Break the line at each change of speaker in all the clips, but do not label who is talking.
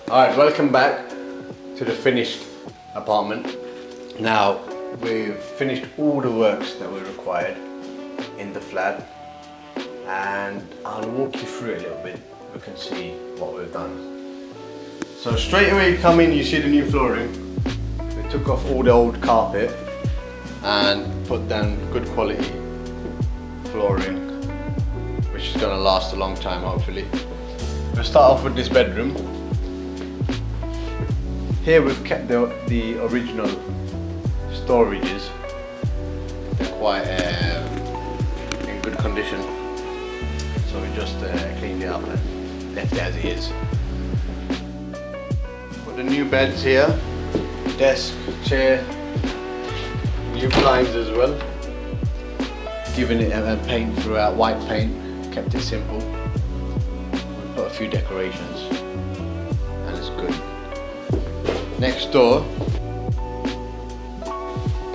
Alright, welcome back to the finished apartment. Now, we've finished all the works that were required in the flat, and I'll walk you through it a little bit. You can see what we've done. So straight away you come in, you see the new flooring. We took off all the old carpet and put down good quality flooring, which is going to last a long time hopefully. We'll start off with this bedroom. Here we've kept the original storages. They're quite in good condition, so we just cleaned it up and left it as it is. Got the new beds here, desk, chair, new blinds as well. Given it a paint throughout, white paint, kept it simple. We put a few decorations and it's good. Next door,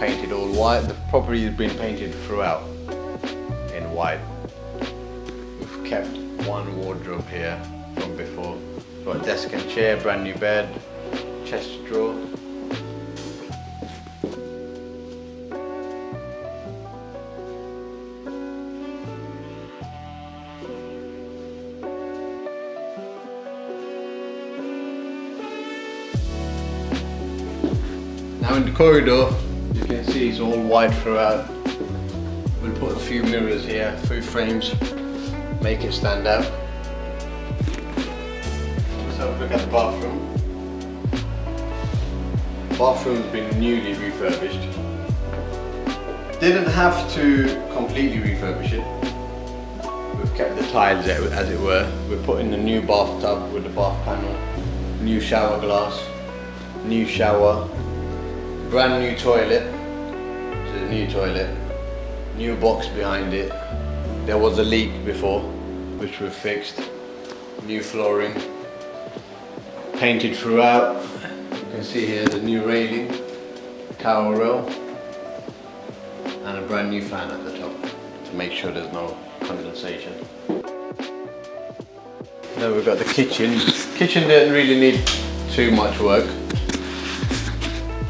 painted all white. The property has been painted throughout in white. We've kept one wardrobe here from before. Got a desk and chair, brand new bed, chest drawer. Now in the corridor, you can see it's all white throughout. We'll put a few mirrors here, a few frames, make it stand out. So look at the bathroom. The bathroom's been newly refurbished. Didn't have to completely refurbish it. We've kept the tiles as it were. We're putting the new bathtub with the bath panel, new shower glass, new shower, brand new toilet, which is a new toilet, new box behind it. There was a leak before, which we've fixed. New flooring, painted throughout. You can see here the new railing, towel rail, and a brand new fan at the top to make sure there's no condensation. Then we've got the kitchen. Kitchen didn't really need too much work.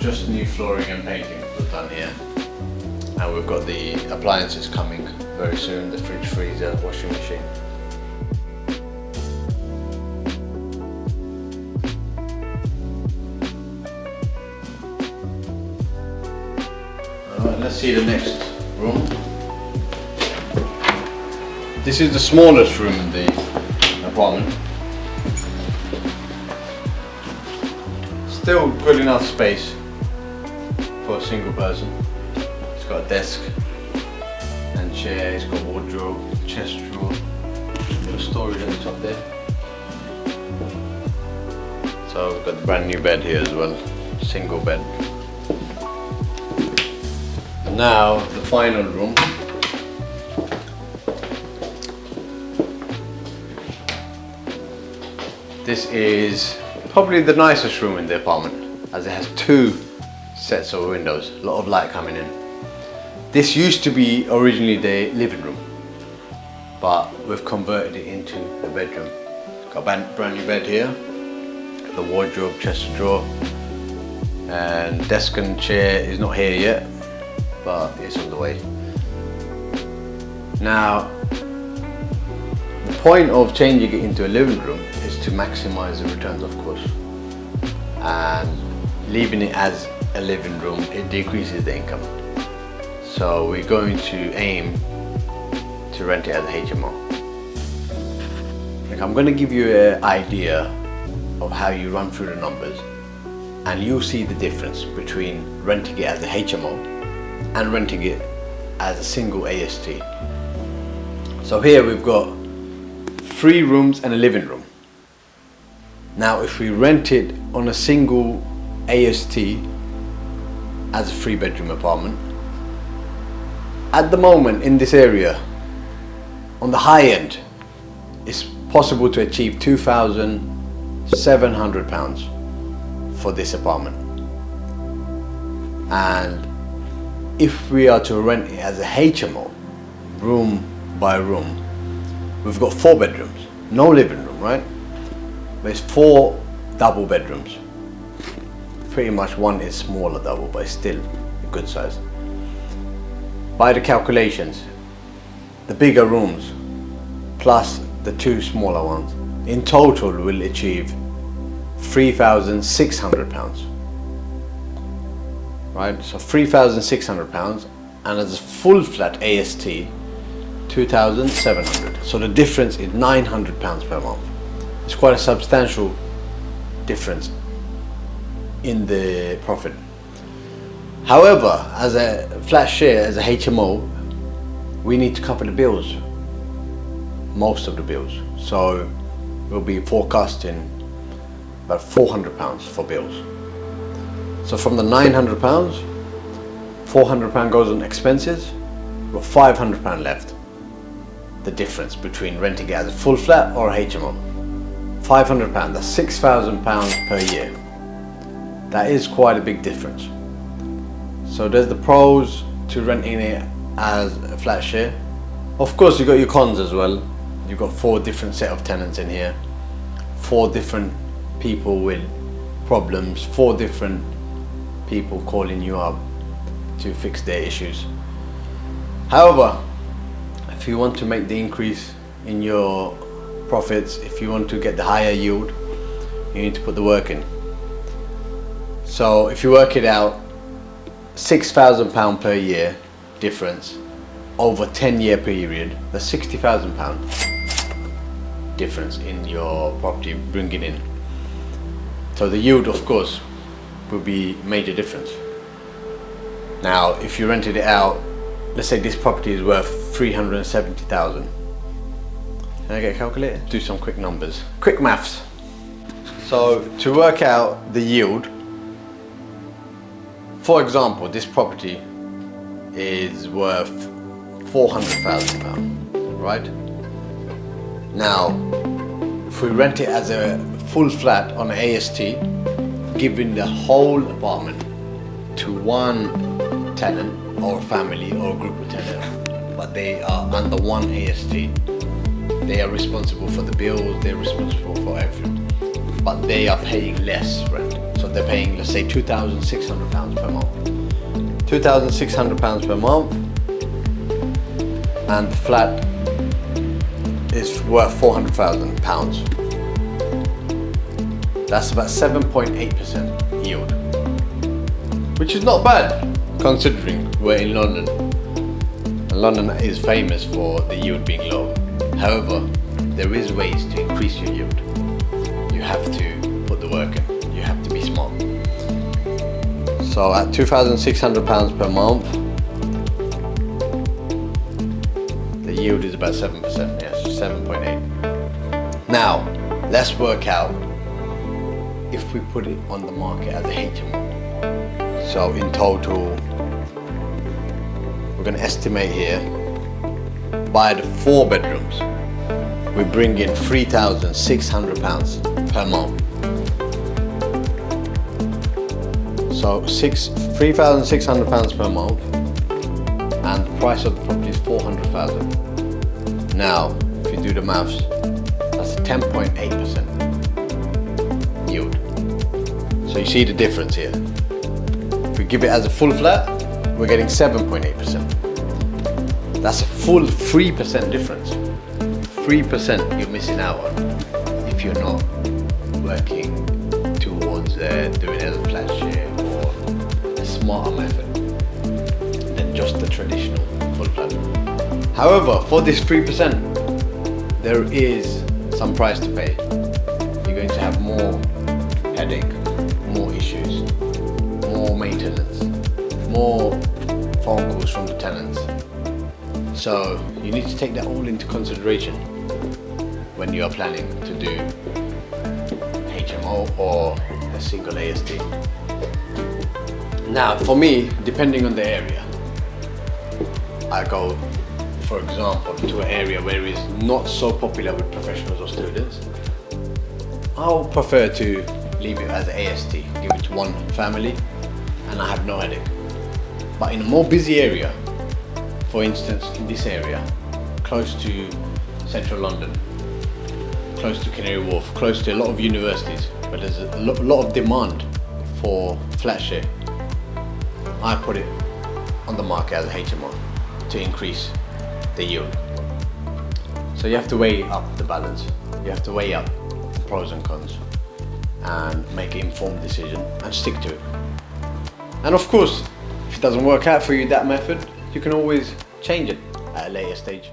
Just new flooring and painting was done here. And we've got the appliances coming very soon, the fridge, freezer, washing machine. Alright, let's see the next room. This is the smallest room in the apartment. Still good enough space for a single person. It's got a desk and chair, it's got wardrobe, chest drawer, bit of storage on the top there. So we've got the brand new bed here as well, single bed. And now the final room. This is probably the nicest room in the apartment, as it has two sets of windows, a lot of light coming in. This used to be originally the living room, but we've converted it into a bedroom. Got a brand new bed here, the wardrobe, chest drawer, and desk and chair is not here yet, but it's on the way. Now, the point of changing it into a living room is to maximize the returns, of course, and leaving it as a living room, it decreases the income. So we're going to aim to rent it as a HMO. I'm going to give you an idea of how you run through the numbers, and you'll see the difference between renting it as a HMO and renting it as a single AST. So here we've got 3 rooms and a living room. Now if we rent it on a single AST as a 3-bedroom apartment, at the moment in this area, on the high end, it's possible to achieve £2,700 for this apartment. And if we are to rent it as a HMO, room by room, we've got 4 bedrooms, no living room, right? But it's 4 double bedrooms. Pretty much one is smaller double, but it's still a good size. By the calculations, the bigger rooms plus the two smaller ones in total will achieve £3,600. Right, so £3,600, and as a full flat AST, 2,700. So the difference is £900 per month. It's quite a substantial difference in the profit. However, as a flat share, as a HMO, we need to cover the bills, most of the bills. So we'll be forecasting about £400 for bills. So from the £900, £400 goes on expenses, we've got £500 left. The difference between renting it as a full flat or a HMO. £500, that's £6,000 per year. That is quite a big difference. So there's the pros to renting it as a flat share. Of course, you've got your cons as well. You've got 4 different set of tenants in here, 4 different people with problems, 4 different people calling you up to fix their issues. However, if you want to make the increase in your profits, if you want to get the higher yield, you need to put the work in. So if you work it out, £6,000 per year difference over 10-year period, the £60,000 difference in your property bringing in. So the yield, of course, will be major difference. Now, if you rented it out, let's say this property is worth 370,000. Can I get a calculator? Do some quick numbers. Quick maths. So to work out the yield, for example, this property is worth £400,000, right? Now, if we rent it as a full flat on an AST, giving the whole apartment to one tenant or family or group of tenants, but they are under one AST, they are responsible for the bills, they're responsible for everything, but they are paying less rent. So they're paying, let's say, £2,600 per month. £2,600 per month, and the flat is worth £400,000. That's about 7.8% yield, which is not bad considering we're in London. And London is famous for the yield being low. However, there is ways to increase your yield. You have to put the work in. You have to be smart. So at £2,600 per month, the yield is about 7%, yes, 7.8. Now, let's work out if we put it on the market as a HMO. So in total, we're going to estimate here, by the 4 bedrooms, we bring in £3,600 per month. So £3,600 per month, and the price of the property is £400,000. Now, if you do the maths, that's a 10.8% yield. So you see the difference here. If we give it as a full flat, we're getting 7.8%. That's a full 3% difference. 3% you're missing out on if you're not working towards doing it as a flat share or a smarter method than just the traditional full flat. However, for this 3%, there is some price to pay. You're going to have more headache, more issues, more maintenance, more phone calls from the tenants. So you need to take that all into consideration when you are planning to do HMO or a single AST. Now, for me, depending on the area, I go, for example, to an area where it is not so popular with professionals or students. I'll prefer to leave it as an AST, give it to one family, and I have no headache. But in a more busy area, for instance, in this area, close to central London, close to Canary Wharf, close to a lot of universities, but there's a lot of demand for flat share. I put it on the market as a HMO to increase the yield. So you have to weigh up the balance. You have to weigh up the pros and cons and make an informed decision and stick to it. And of course, if it doesn't work out for you, that method, you can always change it at a later stage.